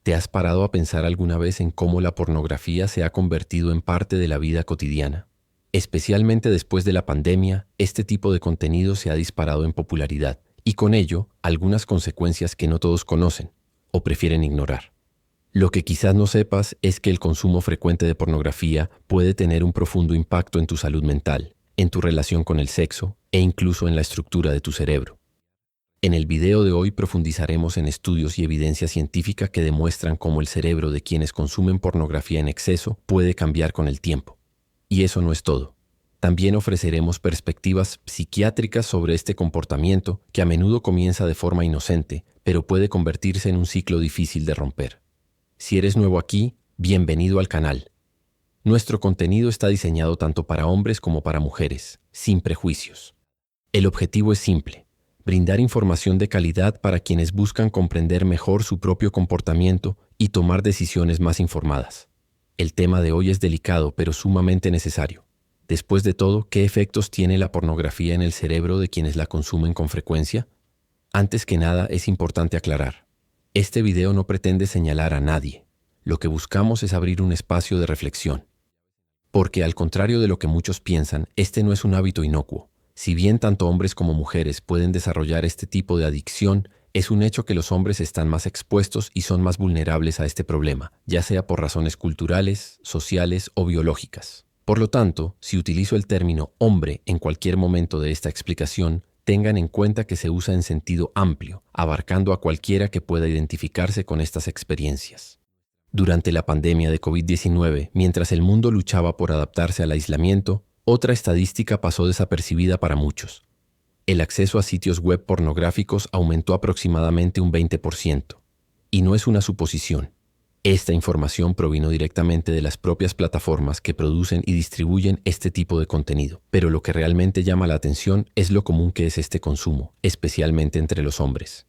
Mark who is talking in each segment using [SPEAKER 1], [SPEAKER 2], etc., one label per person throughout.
[SPEAKER 1] ¿Te has parado a pensar alguna vez en cómo la pornografía se ha convertido en parte de la vida cotidiana? Especialmente después de la pandemia, este tipo de contenido se ha disparado en popularidad y con ello algunas consecuencias que no todos conocen o prefieren ignorar. Lo que quizás no sepas es que el consumo frecuente de pornografía puede tener un profundo impacto en tu salud mental, en tu relación con el sexo e incluso en la estructura de tu cerebro. En el video de hoy profundizaremos en estudios y evidencia científica que demuestran cómo el cerebro de quienes consumen pornografía en exceso puede cambiar con el tiempo. Y eso no es todo. También ofreceremos perspectivas psiquiátricas sobre este comportamiento que a menudo comienza de forma inocente, pero puede convertirse en un ciclo difícil de romper. Si eres nuevo aquí, bienvenido al canal. Nuestro contenido está diseñado tanto para hombres como para mujeres, sin prejuicios. El objetivo es simple: brindar información de calidad para quienes buscan comprender mejor su propio comportamiento y tomar decisiones más informadas. El tema de hoy es delicado, pero sumamente necesario. Después de todo, ¿qué efectos tiene la pornografía en el cerebro de quienes la consumen con frecuencia? Antes que nada, es importante aclarar: este video no pretende señalar a nadie. Lo que buscamos es abrir un espacio de reflexión. Porque al contrario de lo que muchos piensan, este no es un hábito inocuo. Si bien tanto hombres como mujeres pueden desarrollar este tipo de adicción, es un hecho que los hombres están más expuestos y son más vulnerables a este problema, ya sea por razones culturales, sociales o biológicas. Por lo tanto, si utilizo el término hombre en cualquier momento de esta explicación, tengan en cuenta que se usa en sentido amplio, abarcando a cualquiera que pueda identificarse con estas experiencias. Durante la pandemia de COVID-19, mientras el mundo luchaba por adaptarse al aislamiento, otra estadística pasó desapercibida para muchos. El acceso a sitios web pornográficos aumentó aproximadamente un 20%. Y no es una suposición. Esta información provino directamente de las propias plataformas que producen y distribuyen este tipo de contenido. Pero lo que realmente llama la atención es lo común que es este consumo, especialmente entre los hombres.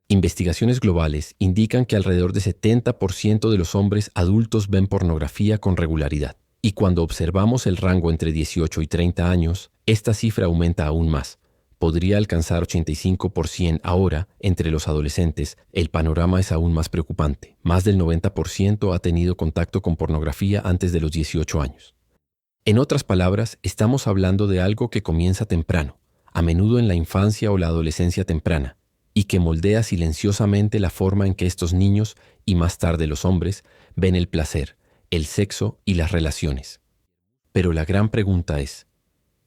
[SPEAKER 1] Investigaciones globales indican que alrededor de 70% de los hombres adultos ven pornografía con regularidad. Y cuando observamos el rango entre 18 y 30 años, esta cifra aumenta aún más. Podría alcanzar 85% ahora entre los adolescentes. El panorama es aún más preocupante. Más del 90% ha tenido contacto con pornografía antes de los 18 años. En otras palabras, estamos hablando de algo que comienza temprano, a menudo en la infancia o la adolescencia temprana, y que moldea silenciosamente la forma en que estos niños, y más tarde los hombres, ven el placer, el sexo y las relaciones. Pero la gran pregunta es: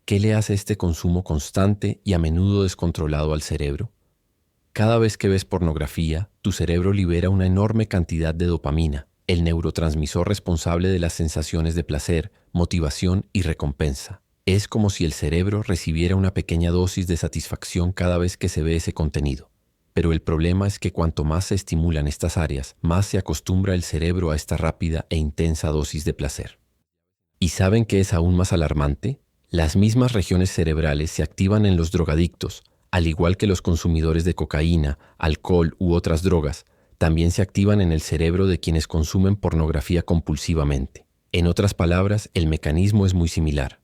[SPEAKER 1] ¿qué le hace este consumo constante y a menudo descontrolado al cerebro? Cada vez que ves pornografía, tu cerebro libera una enorme cantidad de dopamina, el neurotransmisor responsable de las sensaciones de placer, motivación y recompensa. Es como si el cerebro recibiera una pequeña dosis de satisfacción cada vez que se ve ese contenido. Pero el problema es que cuanto más se estimulan estas áreas, más se acostumbra el cerebro a esta rápida e intensa dosis de placer. ¿Y saben qué es aún más alarmante? Las mismas regiones cerebrales se activan en los drogadictos, al igual que los consumidores de cocaína, alcohol u otras drogas, también se activan en el cerebro de quienes consumen pornografía compulsivamente. En otras palabras, el mecanismo es muy similar.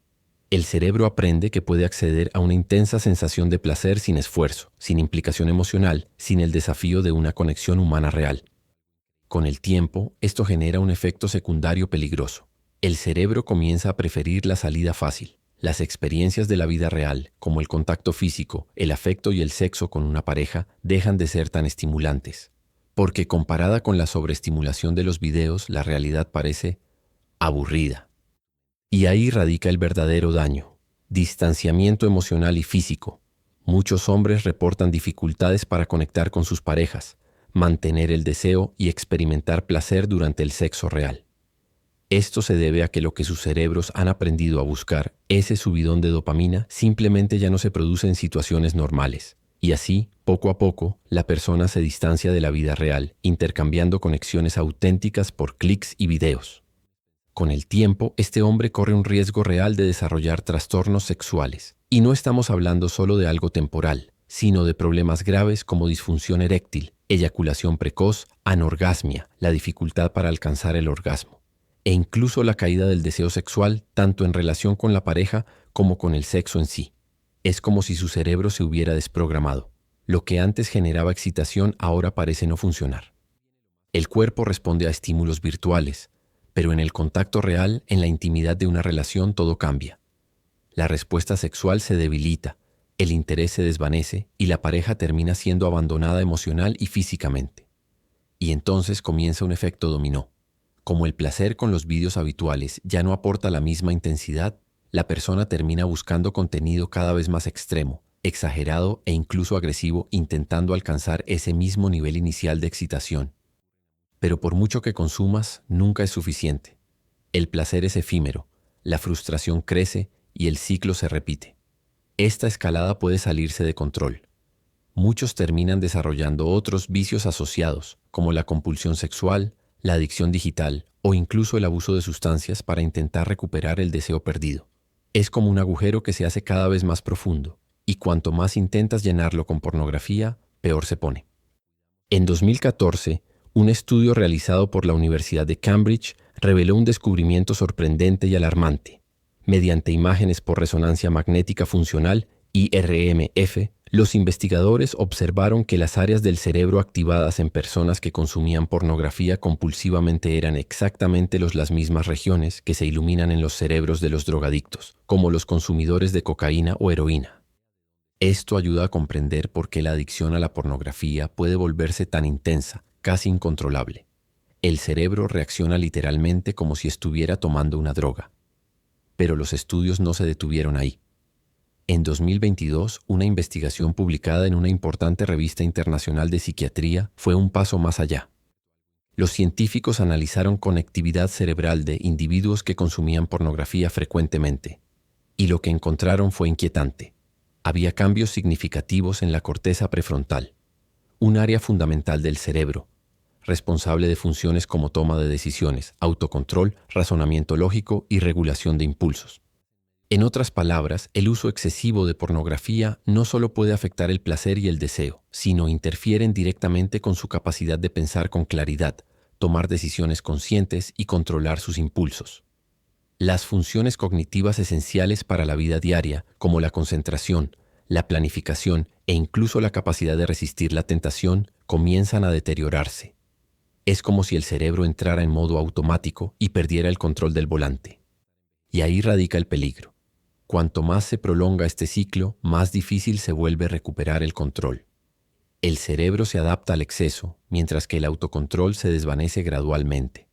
[SPEAKER 1] El cerebro aprende que puede acceder a una intensa sensación de placer sin esfuerzo, sin implicación emocional, sin el desafío de una conexión humana real. Con el tiempo, esto genera un efecto secundario peligroso. El cerebro comienza a preferir la salida fácil. Las experiencias de la vida real, como el contacto físico, el afecto y el sexo con una pareja, dejan de ser tan estimulantes. Porque comparada con la sobreestimulación de los videos, la realidad parece aburrida. Y ahí radica el verdadero daño: distanciamiento emocional y físico. Muchos hombres reportan dificultades para conectar con sus parejas, mantener el deseo y experimentar placer durante el sexo real. Esto se debe a que lo que sus cerebros han aprendido a buscar, ese subidón de dopamina, simplemente ya no se produce en situaciones normales. Y así, poco a poco, la persona se distancia de la vida real, intercambiando conexiones auténticas por clics y videos. Con el tiempo, este hombre corre un riesgo real de desarrollar trastornos sexuales. Y no estamos hablando solo de algo temporal, sino de problemas graves como disfunción eréctil, eyaculación precoz, anorgasmia, la dificultad para alcanzar el orgasmo, e incluso la caída del deseo sexual tanto en relación con la pareja como con el sexo en sí. Es como si su cerebro se hubiera desprogramado. Lo que antes generaba excitación ahora parece no funcionar. El cuerpo responde a estímulos virtuales, pero en el contacto real, en la intimidad de una relación, todo cambia. La respuesta sexual se debilita, el interés se desvanece y la pareja termina siendo abandonada emocional y físicamente. Y entonces comienza un efecto dominó. Como el placer con los vídeos habituales ya no aporta la misma intensidad, la persona termina buscando contenido cada vez más extremo, exagerado e incluso agresivo, intentando alcanzar ese mismo nivel inicial de excitación. Pero por mucho que consumas, nunca es suficiente. El placer es efímero, la frustración crece y el ciclo se repite. Esta escalada puede salirse de control. Muchos terminan desarrollando otros vicios asociados, como la compulsión sexual, la adicción digital o incluso el abuso de sustancias para intentar recuperar el deseo perdido. Es como un agujero que se hace cada vez más profundo, y cuanto más intentas llenarlo con pornografía, peor se pone. En 2014, un estudio realizado por la Universidad de Cambridge reveló un descubrimiento sorprendente y alarmante. Mediante imágenes por resonancia magnética funcional, IRMF, los investigadores observaron que las áreas del cerebro activadas en personas que consumían pornografía compulsivamente eran exactamente las mismas regiones que se iluminan en los cerebros de los drogadictos, como los consumidores de cocaína o heroína. Esto ayuda a comprender por qué la adicción a la pornografía puede volverse tan intensa, casi incontrolable. El cerebro reacciona literalmente como si estuviera tomando una droga. Pero los estudios no se detuvieron ahí. En 2022, una investigación publicada en una importante revista internacional de psiquiatría fue un paso más allá. Los científicos analizaron conectividad cerebral de individuos que consumían pornografía frecuentemente, y lo que encontraron fue inquietante. Había cambios significativos en la corteza prefrontal, un área fundamental del cerebro, responsable de funciones como toma de decisiones, autocontrol, razonamiento lógico y regulación de impulsos. En otras palabras, el uso excesivo de pornografía no solo puede afectar el placer y el deseo, sino interfieren directamente con su capacidad de pensar con claridad, tomar decisiones conscientes y controlar sus impulsos. Las funciones cognitivas esenciales para la vida diaria, como la concentración, la planificación e incluso la capacidad de resistir la tentación, comienzan a deteriorarse. Es como si el cerebro entrara en modo automático y perdiera el control del volante. Y ahí radica el peligro. Cuanto más se prolonga este ciclo, más difícil se vuelve recuperar el control. El cerebro se adapta al exceso, mientras que el autocontrol se desvanece gradualmente.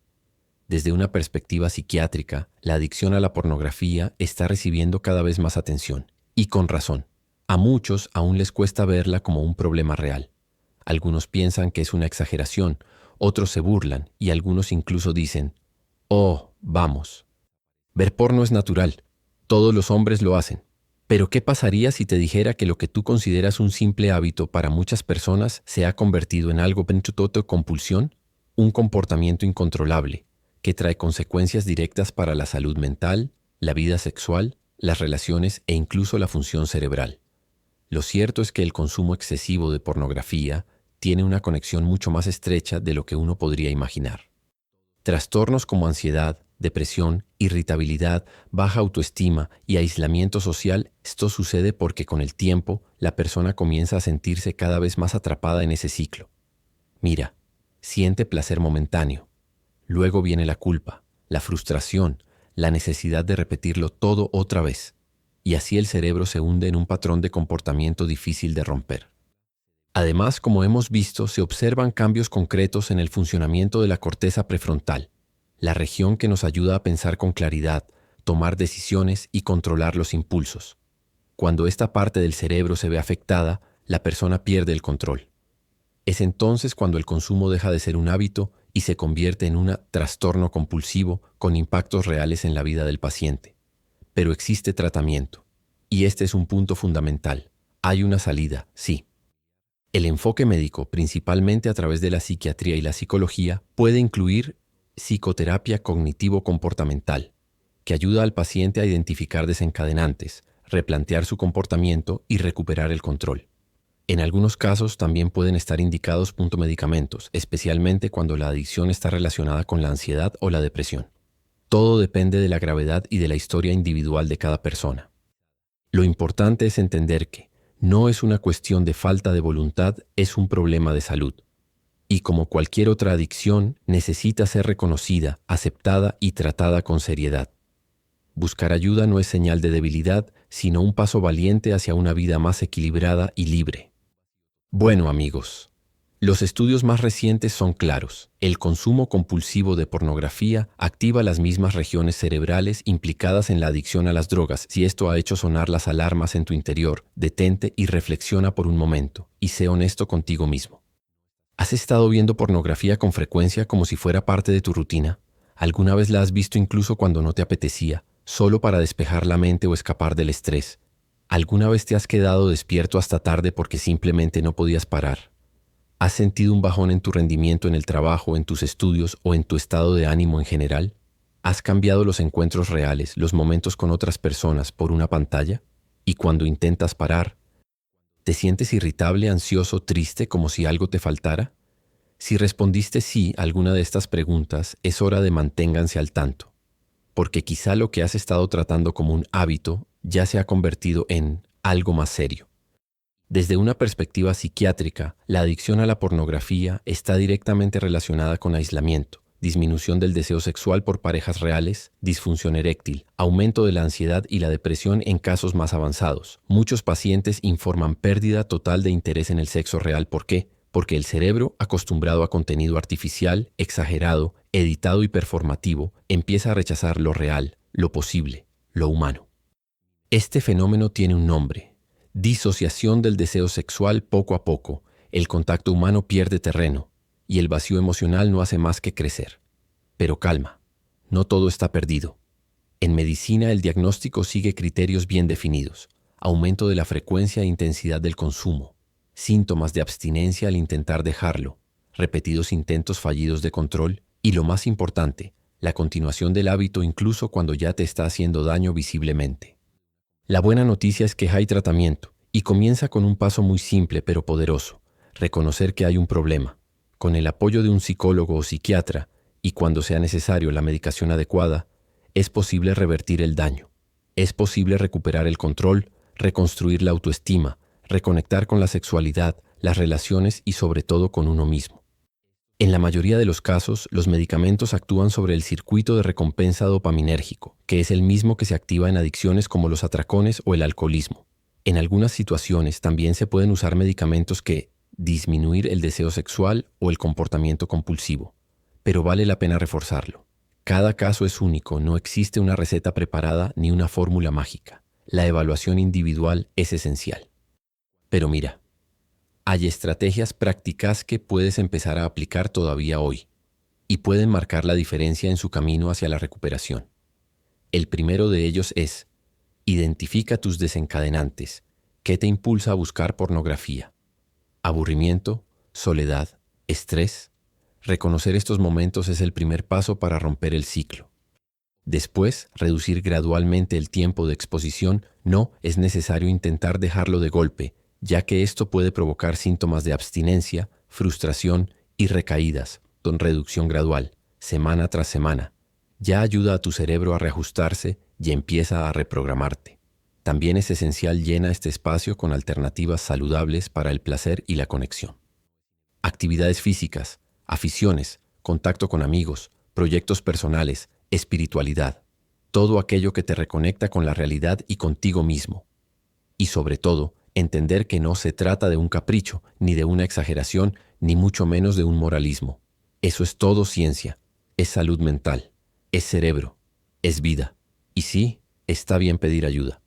[SPEAKER 1] Desde una perspectiva psiquiátrica, la adicción a la pornografía está recibiendo cada vez más atención, y con razón. A muchos aún les cuesta verla como un problema real. Algunos piensan que es una exageración, otros se burlan y algunos incluso dicen, «Oh, vamos, ver porno es natural, todos los hombres lo hacen». Pero ¿qué pasaría si te dijera que lo que tú consideras un simple hábito para muchas personas se ha convertido en algo compulsión, un comportamiento incontrolable, que trae consecuencias directas para la salud mental, la vida sexual, las relaciones e incluso la función cerebral? Lo cierto es que el consumo excesivo de pornografía tiene una conexión mucho más estrecha de lo que uno podría imaginar. Trastornos como ansiedad, depresión, irritabilidad, baja autoestima y aislamiento social, esto sucede porque con el tiempo la persona comienza a sentirse cada vez más atrapada en ese ciclo. Mira, siente placer momentáneo. Luego viene la culpa, la frustración, la necesidad de repetirlo todo otra vez. Y así el cerebro se hunde en un patrón de comportamiento difícil de romper. Además, como hemos visto, se observan cambios concretos en el funcionamiento de la corteza prefrontal, la región que nos ayuda a pensar con claridad, tomar decisiones y controlar los impulsos. Cuando esta parte del cerebro se ve afectada, la persona pierde el control. Es entonces cuando el consumo deja de ser un hábito y se convierte en un trastorno compulsivo con impactos reales en la vida del paciente. Pero existe tratamiento, y este es un punto fundamental. Hay una salida, sí. El enfoque médico, principalmente a través de la psiquiatría y la psicología, puede incluir psicoterapia cognitivo-comportamental, que ayuda al paciente a identificar desencadenantes, replantear su comportamiento y recuperar el control. En algunos casos también pueden estar indicados medicamentos, especialmente cuando la adicción está relacionada con la ansiedad o la depresión. Todo depende de la gravedad y de la historia individual de cada persona. Lo importante es entender que no es una cuestión de falta de voluntad, es un problema de salud. Y como cualquier otra adicción, necesita ser reconocida, aceptada y tratada con seriedad. Buscar ayuda no es señal de debilidad, sino un paso valiente hacia una vida más equilibrada y libre. Bueno, amigos, los estudios más recientes son claros. El consumo compulsivo de pornografía activa las mismas regiones cerebrales implicadas en la adicción a las drogas. Si esto ha hecho sonar las alarmas en tu interior, detente y reflexiona por un momento, y sé honesto contigo mismo. ¿Has estado viendo pornografía con frecuencia como si fuera parte de tu rutina? ¿Alguna vez la has visto incluso cuando no te apetecía, solo para despejar la mente o escapar del estrés? ¿Alguna vez te has quedado despierto hasta tarde porque simplemente no podías parar? ¿Has sentido un bajón en tu rendimiento en el trabajo, en tus estudios o en tu estado de ánimo en general? ¿Has cambiado los encuentros reales, los momentos con otras personas por una pantalla? Y cuando intentas parar, ¿te sientes irritable, ansioso, triste, como si algo te faltara? Si respondiste sí a alguna de estas preguntas, es hora de manténganse al tanto, porque quizá lo que has estado tratando como un hábito ya se ha convertido en algo más serio. Desde una perspectiva psiquiátrica, la adicción a la pornografía está directamente relacionada con aislamiento, disminución del deseo sexual por parejas reales, disfunción eréctil, aumento de la ansiedad y la depresión en casos más avanzados. Muchos pacientes informan pérdida total de interés en el sexo real. ¿Por qué? Porque el cerebro, acostumbrado a contenido artificial, exagerado, editado y performativo, empieza a rechazar lo real, lo posible, lo humano. Este fenómeno tiene un nombre: disociación del deseo sexual. Poco a poco, el contacto humano pierde terreno y el vacío emocional no hace más que crecer. Pero calma, no todo está perdido. En medicina, el diagnóstico sigue criterios bien definidos: aumento de la frecuencia e intensidad del consumo, síntomas de abstinencia al intentar dejarlo, repetidos intentos fallidos de control y, lo más importante, la continuación del hábito incluso cuando ya te está haciendo daño visiblemente. La buena noticia es que hay tratamiento, y comienza con un paso muy simple pero poderoso: reconocer que hay un problema. Con el apoyo de un psicólogo o psiquiatra, y cuando sea necesario la medicación adecuada, es posible revertir el daño. Es posible recuperar el control, reconstruir la autoestima, reconectar con la sexualidad, las relaciones y sobre todo con uno mismo. En la mayoría de los casos, los medicamentos actúan sobre el circuito de recompensa dopaminérgico, que es el mismo que se activa en adicciones como los atracones o el alcoholismo. En algunas situaciones también se pueden usar medicamentos que disminuir el deseo sexual o el comportamiento compulsivo, pero vale la pena reforzarlo. Cada caso es único, no existe una receta preparada ni una fórmula mágica. La evaluación individual es esencial. Pero mira, hay estrategias prácticas que puedes empezar a aplicar todavía hoy y pueden marcar la diferencia en su camino hacia la recuperación. El primero de ellos es: identifica tus desencadenantes. ¿Qué te impulsa a buscar pornografía? ¿Aburrimiento? ¿Soledad? ¿Estrés? Reconocer estos momentos es el primer paso para romper el ciclo. Después, reducir gradualmente el tiempo de exposición. No es necesario intentar dejarlo de golpe, ya que esto puede provocar síntomas de abstinencia, frustración y recaídas. Con reducción gradual, semana tras semana, ya ayuda a tu cerebro a reajustarse y empieza a reprogramarte. También es esencial llenar este espacio con alternativas saludables para el placer y la conexión. Actividades físicas, aficiones, contacto con amigos, proyectos personales, espiritualidad, todo aquello que te reconecta con la realidad y contigo mismo. Y sobre todo, entender que no se trata de un capricho, ni de una exageración, ni mucho menos de un moralismo. Eso es todo ciencia, es salud mental, es cerebro, es vida. Y sí, está bien pedir ayuda.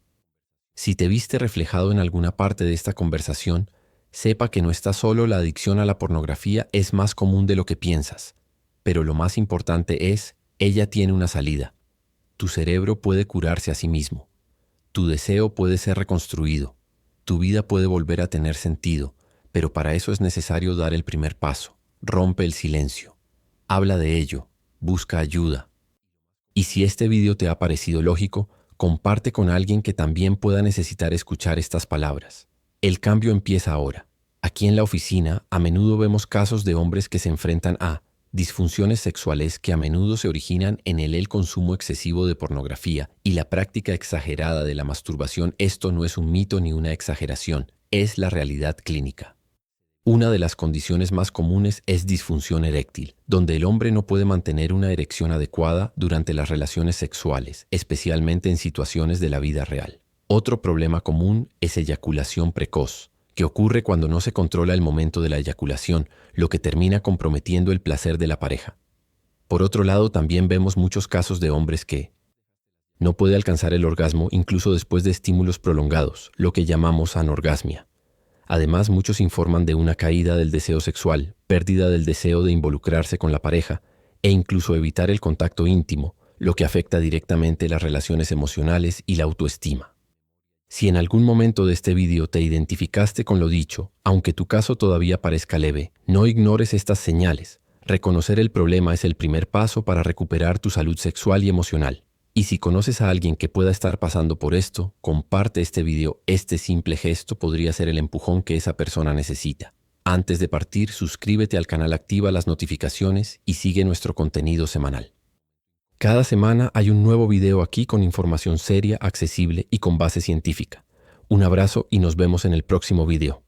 [SPEAKER 1] Si te viste reflejado en alguna parte de esta conversación, sepa que no estás solo. La adicción a la pornografía es más común de lo que piensas. Pero lo más importante es: ella tiene una salida. Tu cerebro puede curarse a sí mismo. Tu deseo puede ser reconstruido. Tu vida puede volver a tener sentido, pero para eso es necesario dar el primer paso. Rompe el silencio. Habla de ello. Busca ayuda. Y si este video te ha parecido lógico, comparte con alguien que también pueda necesitar escuchar estas palabras. El cambio empieza ahora. Aquí en la oficina, a menudo vemos casos de hombres que se enfrentan a disfunciones sexuales que a menudo se originan en el consumo excesivo de pornografía y la práctica exagerada de la masturbación. Esto no es un mito ni una exageración, es la realidad clínica. Una de las condiciones más comunes es disfunción eréctil, donde el hombre no puede mantener una erección adecuada durante las relaciones sexuales, especialmente en situaciones de la vida real. Otro problema común es eyaculación precoz, que ocurre cuando no se controla el momento de la eyaculación, lo que termina comprometiendo el placer de la pareja. Por otro lado, también vemos muchos casos de hombres que no pueden alcanzar el orgasmo incluso después de estímulos prolongados, lo que llamamos anorgasmia. Además, muchos informan de una caída del deseo sexual, pérdida del deseo de involucrarse con la pareja e incluso evitar el contacto íntimo, lo que afecta directamente las relaciones emocionales y la autoestima. Si en algún momento de este video te identificaste con lo dicho, aunque tu caso todavía parezca leve, no ignores estas señales. Reconocer el problema es el primer paso para recuperar tu salud sexual y emocional. Y si conoces a alguien que pueda estar pasando por esto, comparte este video. Este simple gesto podría ser el empujón que esa persona necesita. Antes de partir, suscríbete al canal, activa las notificaciones y sigue nuestro contenido semanal. Cada semana hay un nuevo video aquí con información seria, accesible y con base científica. Un abrazo y nos vemos en el próximo video.